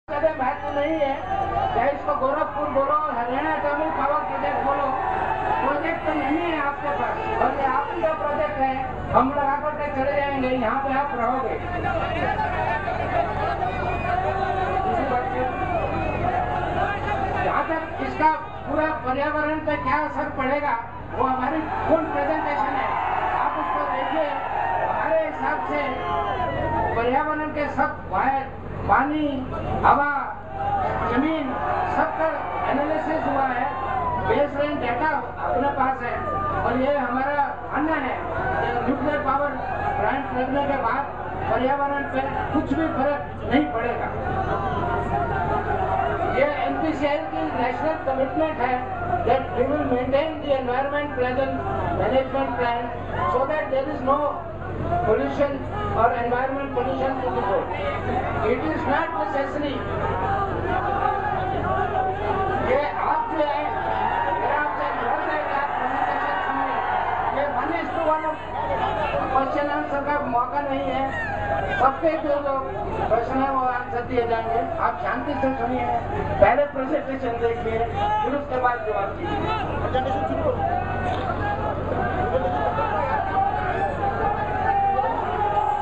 महत्व नहीं है, चाहे इसको गोरखपुर बोलो, हरियाणा तमिल पावर प्रोजेक्ट बोलो, प्रोजेक्ट तो नहीं है आपके पास, और ये आपका प्रोजेक्ट है, हम लोग आकर के चले जाएंगे, यहाँ पे आप रहोगे। जहाँ तक इसका पूरा पर्यावरण पे क्या असर पड़ेगा, वो हमारी फुल प्रेजेंटेशन है, आप उसको देखिए। हमारे हिसाब से पर्यावरण के सब पानी, हवा, जमीन, सबका एनालिसिस हुआ है, बेसलाइन डाटा अपने पास है, और ये हमारा मानना है कि न्यूक्लियर पावर प्लांट लगने के बाद पर्यावरण पे कुछ भी फर्क नहीं पड़ेगा। ये NPCI की नेशनल कमिटमेंट है that we will maintain the environment present management plan so that there is no pollution or environment pollution to the road. It is not necessary. ये आप जो है, मेरा आपसे अनुरोध है कि आप प्रेजेंटेशन सुनिए। ये 1:1 क्वेश्चन आंसर का मौका नहीं है, सबके जो प्रश्न है वो आंसर दिए जाएंगे। आप शांति से सुनिए, पहले प्रेजेंटेशन देखिए, फिर उसके बाद जवाब दीजिए।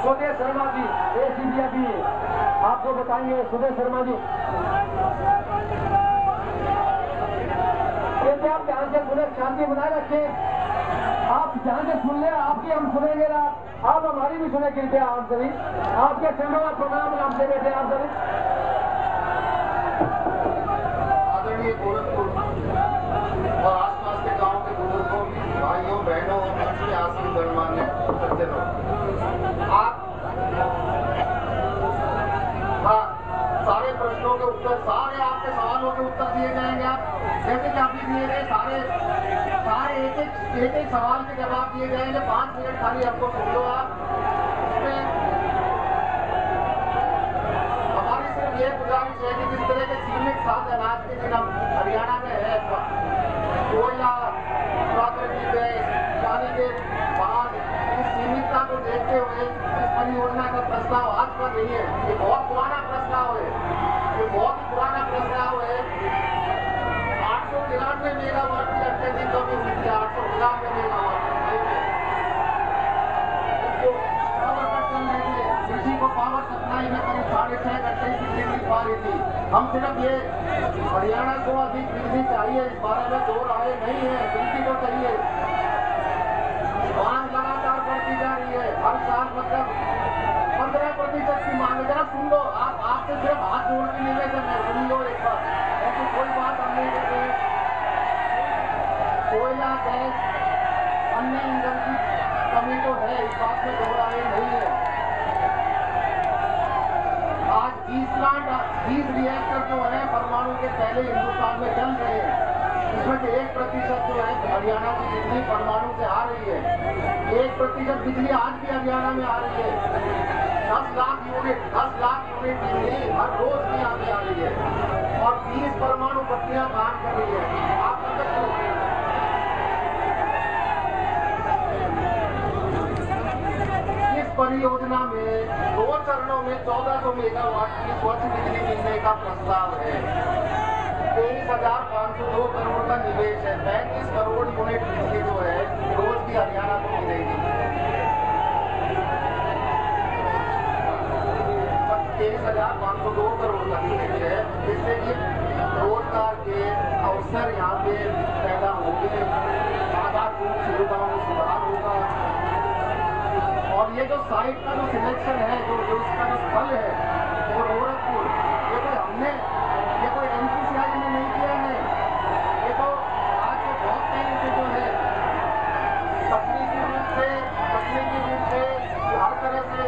सुधीर शर्मा जी, ACBI आपको बताएंगे। सुधीर शर्मा जी, आप ध्यान से सुने, शांति बनाए रखें। आप ध्यान से सुन ले, आपकी हम सुनेंगे ना, आप हमारी भी सुने। कृपया आप सभी, आपके चरणों में प्रोग्राम में हमसे बैठे आप सभी। आदरणीय गोरखपुर और आसपास के गांव के बुजुर्गों, भाइयों, बहनों और मंच के आसन गणमान्य सज्जनों, आप सारे प्रश्नों के उत्तर, सारे आपके सवालों के उत्तर दिए जाएंगे। आप जैसे कि अभी दिए गए सारे एक सवाल के जवाब दिए जाएंगे। 5 मिनट खाली आपको सुन लो। आप इसमें हमारी सिर्फ ये गुजारिश है कि जिस तरह के सीमित साथ अनाज के दिन हम हरियाणा में है, कोयला, प्राकृतिक गैस, पानी के बाद इस सीमितता को देखते हुए इस परियोजना का प्रस्ताव आज का नहीं है, ये बहुत पुराना प्रस्ताव है, ये बहुत ही पुराना प्रस्ताव है। 893 मेगावाट की अत्यधिक कमी हुई थी, 893 मेगावाट। इसको पावर कट करने के कृषि को पावर सप्लाई में करीब 6.5 घंटे की बिजली मिल पा रही थी। हम सिर्फ ये हरियाणा को अधिक बिजली चाहिए, इस बारे में दो राय नहीं है, बिजली को चाहिए। मांग लगातार बढ़ती जा रही है, हर साल मतलब 15% की मांग। जरा सुन लो, आपसे सिर्फ हाथ जोड़ के निवेदन है, सुन लो एक बार, ऐसी कोई बात हम नहीं करते। कोयला, गैस, अन्य ईंधन की कमी तो है, इस बात में दो राय नहीं है। आज 20 रिएक्टर जो है परमाणु के पहले हिंदुस्तान में चल रहे हैं, इसमें से 1% जो है हरियाणा की बिजली परमाणु से आ रही है। 1% बिजली आज भी हरियाणा में आ रही है। 10 लाख यूनिट बिजली हर रोज की यहाँ पे आ रही है, और 20 परमाणु बत्तियां काम कर रही है। आप इस परियोजना में 2 चरणों में 1400 मेगावाट की स्वच्छ बिजली मिलने का प्रस्ताव है। 23,502 करोड़ का निवेश है। 35 करोड़ यूनिट बिजली जो है रोज की हरियाणा को मिलेगी। 23,502 करोड़ का निवेश है, जिससे कि रोजगार के अवसर यहाँ पे पैदा होंगे, आधारभूत सुविधाओं में सुधार होगा। और ये जो साइट का जो सिलेक्शन है, जो इसका जो स्थल है, वो गोरखपुर, ये कोई NPCI ने नहीं किया है, ये तो आज से बहुत पहले से जो है तकनीकी रूप से हर तरह से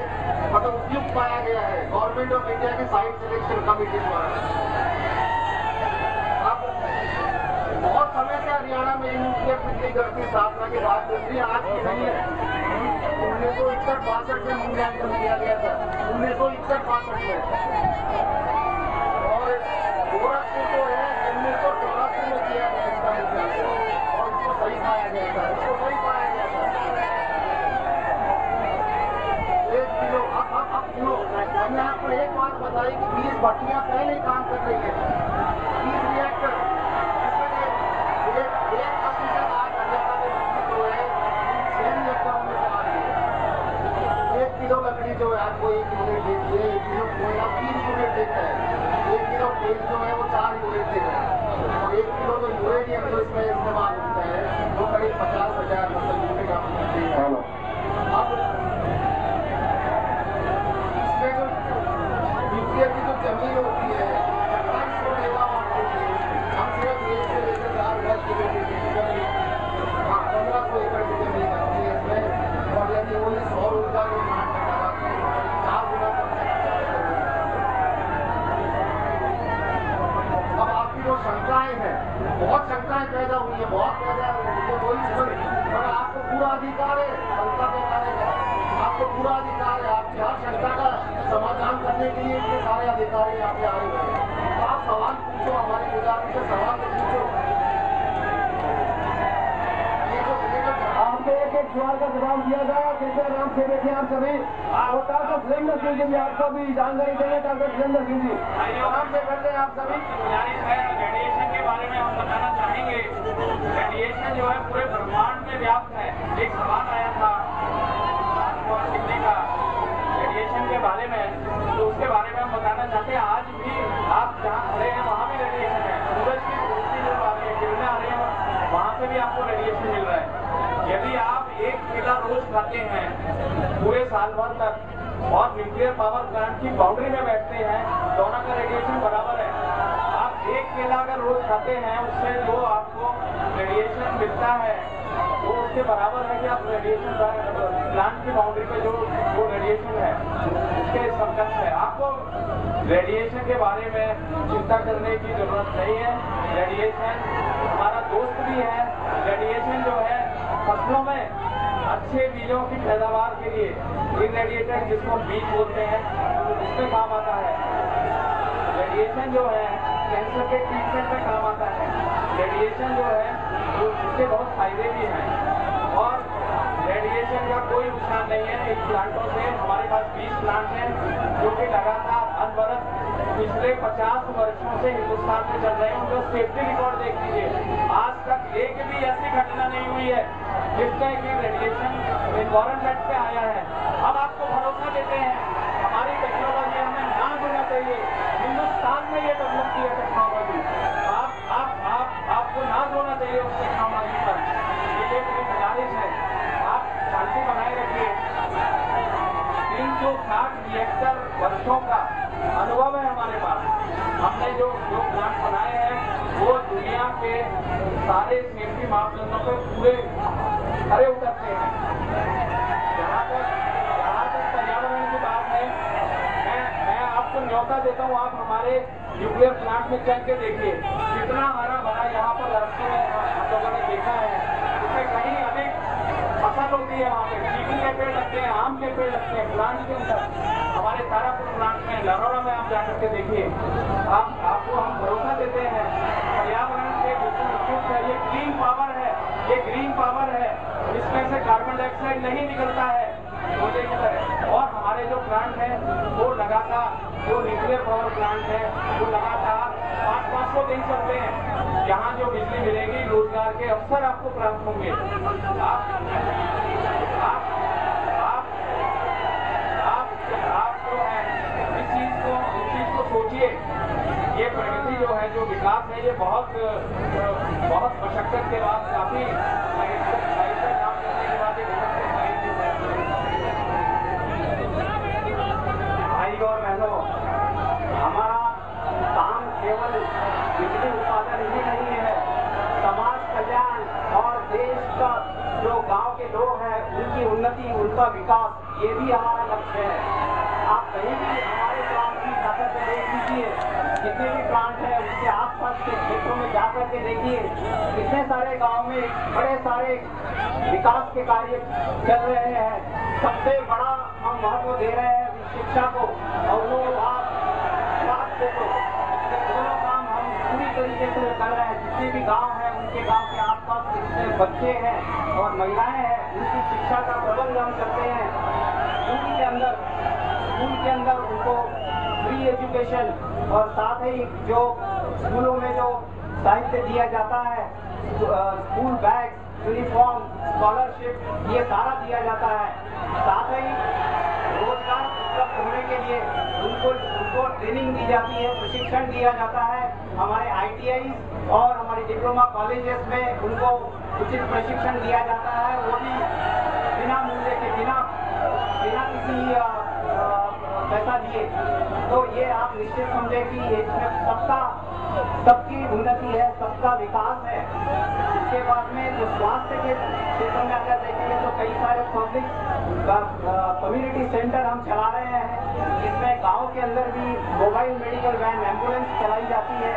मतलब उपयुक्त पाया गया है गवर्नमेंट ऑफ इंडिया की साइट सिलेक्शन कमेटी द्वारा। अब बहुत समय से हरियाणा में न्यूक्लियर बिजली घर की स्थापना के बाद बिजली आज की नहीं है। 1961-62 में मूल्यांकन किया गया था, 1961-62 में, और गोरखपुर जो है 1984 में किया गया इसका मूल्यांकन, और इसको सही पाया गया था। अब हमने आपको एक बात बताई कि 20 भट्टियां पहले काम कर रही है। 30 रिएक्टर, इसमें एक प्रतिशत आज हरियाणा में बिजली जो है 6 रिएक्टरों में से आ रही है। 1 किलो लकड़ी जो है आपको 1 यूनिट देती है, 1 किलो कोयला 3 यूनिट देता है, 1 किलो तेल जो है वो 4 यूनिट देता है, और 1 किलो जो यूरेनियम जो इसमें इस्तेमाल होता है वो करीब 50,000 मतलब यूनिट आपको देगा। अब इसमें जो न्यूक्लियर की जो जमीन होती है 250 मेगावाट के लिए हम सिर्फ 1 से लेकर 4 वर्ष के लिए 1500 एकड़ की जमीन बनती है इसमें, और यदि वही सौर ऊर्जा के प्लांट लगाते हैं 4 गुना कम से कम। अब आपकी जो शंकाएं हैं, बहुत शंकाएं पैदा हुई है, बहुत पैदा हुई है, कोई मगर आपको पूरा अधिकार है संस्था के बारे में, आपको पूरा अधिकार है, आपकी हर शंका का समाधान करने के लिए इतने सारे अधिकारी यहाँ पे आए हुए हैं। तो आप सवाल पूछो, हमारी गुजारिश से सवाल तो पूछो। आपने एक सवाल का जवाब दिया था, कृपया आराम से बैठे आप सभी, और डॉक्टर सुरेंद्र सिंह जी भी आपको भी जानकारी देंगे। डॉक्टर सुरेंद्र सिंह जी आराम से बैठे आप सभी। रेडिएशन के बारे में हम बताना चाहेंगे। रेडिएशन जो है पूरे ब्रह्मांड में व्याप्त है। एक सवाल आया था रेडिएशन के बारे में, तो उसके बारे में हम बताना चाहते हैं। आज भी आप जहाँ खड़े हैं वहाँ भी रेडिएशन है। सूरज की रोशनी जो आ रही है, किरणें आ रही है, वहाँ से भी आपको रेडिएशन मिल रहा है। यदि आप 1 केला रोज खाते हैं पूरे साल भर तक और न्यूक्लियर पावर प्लांट की बाउंड्री में बैठते हैं, दोनों का रेडिएशन बराबर है। आप 1 केला अगर रोज खाते हैं, उससे जो आपको रेडिएशन मिलता है वो उसके बराबर है कि आप रेडिएशन प्लांट की बाउंड्री पे जो रेडिएशन है उसके समकक्ष है। आपको रेडिएशन के बारे में चिंता करने की जरूरत नहीं है। रेडिएशन हमारा दोस्त भी है। रेडिएशन जो है फसलों में अच्छे बीजों की पैदावार के लिए इरेडिएटर, जिसको बीज बोलते हैं, उसमें काम आता है। रेडिएशन जो है कैंसर के ट्रीटमेंट में काम आता है। रेडिएशन जो है उसके बहुत फायदे भी हैं, और रेडिएशन का कोई नुकसान नहीं है। इन प्लांटों से हमारे पास 20 प्लांट हैं जो कि लगातार अनवरत पिछले 50 वर्षों से हिंदुस्तान में चल रहे हैं। उनका सेफ्टी रिकॉर्ड देख लीजिए, आज तक एक भी ऐसी घटना नहीं हुई है जिसमें कि रेडिएशन एनवायरमेंट पे आया है। अब आपको भरोसा देते हैं हमारी टेक्नोलॉजी हमें ना देना चाहिए। हिंदुस्तान में ये डेवलप की है टेक्नोलॉजी, आपको ना होना चाहिए उस टेक्नोलॉजी पर। ये मेरी गुजारिश है, आप शांति बनाए रखिए। 360 रिएक्टर वर्षों का अनुभव है हमारे पास। हमने जो प्लांट बनाए हैं वो दुनिया के सारे सेफ्टी मापदंडों पे पूरे खरे उतरते हैं। जहाँ तक पर्यावरण की बात है, मैं आपको न्योता देता हूँ, आप हमारे न्यूक्लियर प्लांट में चल के देखिए कितना हरा भरा यहाँ पर रास्ते में हम लोगों ने देखा है। इसमें कहीं अधिक फसल होती है, वहाँ पे चीकू के पेड़ लगते हैं, आम के पेड़ लगते हैं प्लांट के अंदर। हमारे तारापुर प्लांट में, लरोड़ा में आप जाकर के देखिए। आपको हम भरोसा देते हैं पर्यावरण के बिल्कुल उपयुक्त है। ये ग्रीन पावर है, ये ग्रीन पावर है, इसमें से कार्बन डाइऑक्साइड नहीं निकलता है कोयले की तरह। और हमारे जो प्लांट हैं वो लगातार, जो न्यूक्लियर पावर प्लांट है वो लगातार 500 दिन चलते हैं। यहाँ जो बिजली मिलेगी, रोजगार के अवसर आपको प्राप्त होंगे। आप जो है इस चीज को सोचिए। ये प्रगति जो है, जो विकास है, ये बहुत मशक्कत के बाद, काफी साहित्य काम करने के बाद एक भाई और बहनों, हमारा काम केवल बिजली उत्पादन ही नहीं है, समाज कल्याण और देश का जो गांव के लोग हैं उनकी उन्नति, उनका विकास, ये भी हमारा लक्ष्य है। आप कहीं भी हमारे गांव की ताकत देख लीजिए, जितने भी प्लांट हैं उसके आसपास के क्षेत्रों में जाकर के देखिए, कितने सारे गांव में बड़े सारे विकास के कार्य चल रहे हैं। सबसे बड़ा हम महत्व दे रहे हैं शिक्षा को, और वो स्वास्थ्य को। ये दोनों काम हम पूरी तरीके से कर रहे हैं। जितने भी गांव हैं, उनके गांव के आसपास जितने बच्चे हैं और महिलाएं हैं, उनकी शिक्षा का प्रबंध हम करते हैं। स्कूल के अंदर उनको फ्री एजुकेशन और साथ ही जो स्कूलों में जो साहित्य दिया जाता है, स्कूल बैग, यूनिफॉर्म, स्कॉलरशिप, ये सारा दिया जाता है। साथ ही रोजगार उपलब्ध होने के लिए उनको ट्रेनिंग दी जाती है, प्रशिक्षण दिया जाता है। हमारे ITI और हमारे डिप्लोमा कॉलेजेस में उनको उचित प्रशिक्षण दिया जाता है, वो भी बिना मूल्य के, बिना किसी पैसा दिए। तो ये आप निश्चित समझे कि इसमें सबकी उन्नति है, सबका विकास है। इसके बाद में जो स्वास्थ्य के क्षेत्र में अगर देखेंगे तो कई सारे पब्लिक कम्युनिटी सेंटर हम चला रहे हैं, जिसमें गांव के अंदर भी मोबाइल मेडिकल वैन, एम्बुलेंस चलाई जाती है।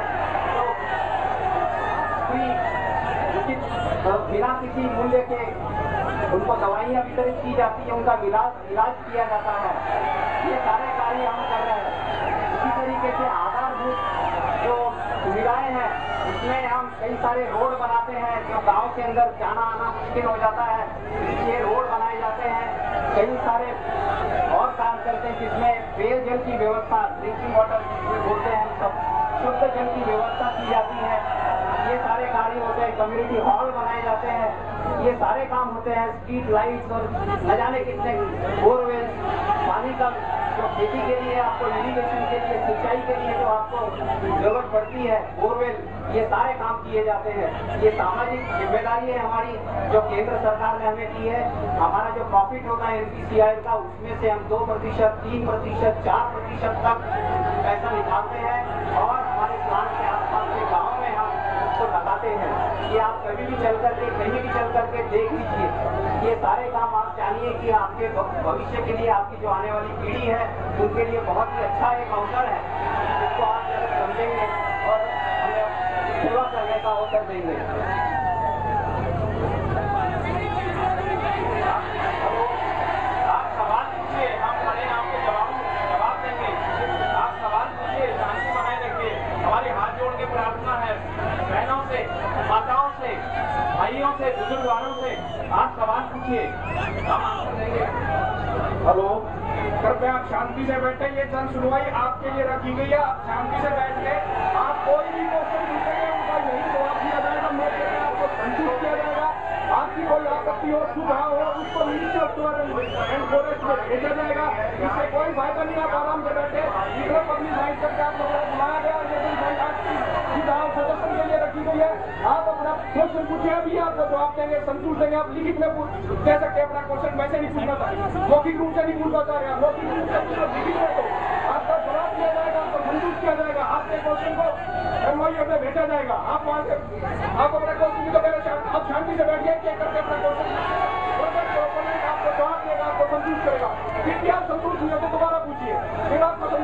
तो बिना किसी मूल्य के उनको दवाइयाँ वितरित की जाती है, उनका इलाज किया जाता है। ये सारे कार्य हम कर रहे हैं। इसी तरीके से आधारभूत जो सुविधाएं हैं, उसमें हम कई सारे रोड बनाते हैं, जो गांव के अंदर जाना आना मुश्किल हो जाता है, ये रोड बनाए जाते हैं। कई सारे और काम करते हैं, जिसमें पेयजल की व्यवस्था, ड्रिंकिंग वाटर जिसमें बोलते हैं हम सब, शुद्ध जल की व्यवस्था की जाती है। ये सारे कार्य होते हैं। कम्युनिटी हॉल बनाए जाते हैं, ये सारे काम होते हैं। स्ट्रीट लाइट्स और न जाने कितने बोरवेल, पानी का जो खेती के लिए, आपको इरिगेशन के लिए, सिंचाई के लिए जो आपको जरूरत पड़ती है, बोरवेल, ये सारे काम किए जाते हैं। ये सामाजिक जिम्मेदारी है हमारी, जो केंद्र सरकार ने हमें दी है। हमारा जो प्रॉफिट होता है NPCI का, उसमें से हम 2%, 3%, 4% तक पैसा निकालते हैं और हमारे प्लांट के आसपास के गाँव में हम उसको लगाते हैं। ये आप कभी भी चल करके, कहीं भी चल करके देख लीजिए। ये सारे काम आप जानिए कि आपके भविष्य के लिए, आपकी जो आने वाली पीढ़ी है, उनके लिए बहुत ही अच्छा एक अवसर है, जिसको आप समझेंगे और हमें सेवा करने का अवसर देंगे। आप सवाल पूछिए, हम खड़े हैं, आपको जवाब देंगे। आप सवाल पूछिए, शांति बनाए रखिए। हमारी हाथ जोड़ के प्रार्थना है बहनों से, माताओं से, भाइयों से, बुजुर्गवारों से, आप सवाल पूछिए, हम आंसर देंगे। हेलो, कृपया आप शांति से बैठे। ये जन सुनवाई आपके लिए रखी गई है, आप शांति से बैठ के आप कोई भी क्वेश्चन पूछेंगे, उनका यही जवाब दिया जाएगा। मौके पर आपको संतुष्ट किया जाएगा। आपकी कोई आपत्ति हो, सुझाव हो, उसको मिनिस्टर ऑफ एंड फॉरेस्ट में भेजा जाएगा। इससे कोई फायदा नहीं, आप आराम से बैठे। इधर पब्लिक लाइट करके आप लोगों को बुलाया गया, सुझाव सदस्यों के लिए रखी गई है। आप अपना क्वेश्चन पूछे, अभी आपको जवाब देंगे, संतुष्ट देंगे। आप लिखित में दे सकते हैं अपना क्वेश्चन, वैसे नहीं पूछना था, मौखिक रूप से नहीं पूछना चाह रहे हैं, मौखिक रूप से लिखित में तो आपका जवाब दिया जाएगा, आपको संतुष्ट किया जाएगा। आपके क्वेश्चन को MOU में भेजा जाएगा। आप वहाँ से आप अपना क्वेश्चन तो पहले आप शांति से बैठिए, चेक करके अपना क्वेश्चन आपको जवाब देगा, आपको संतुष्ट करेगा। फिर भी आप संतुष्ट हुए तो दोबारा पूछिए, फिर आपको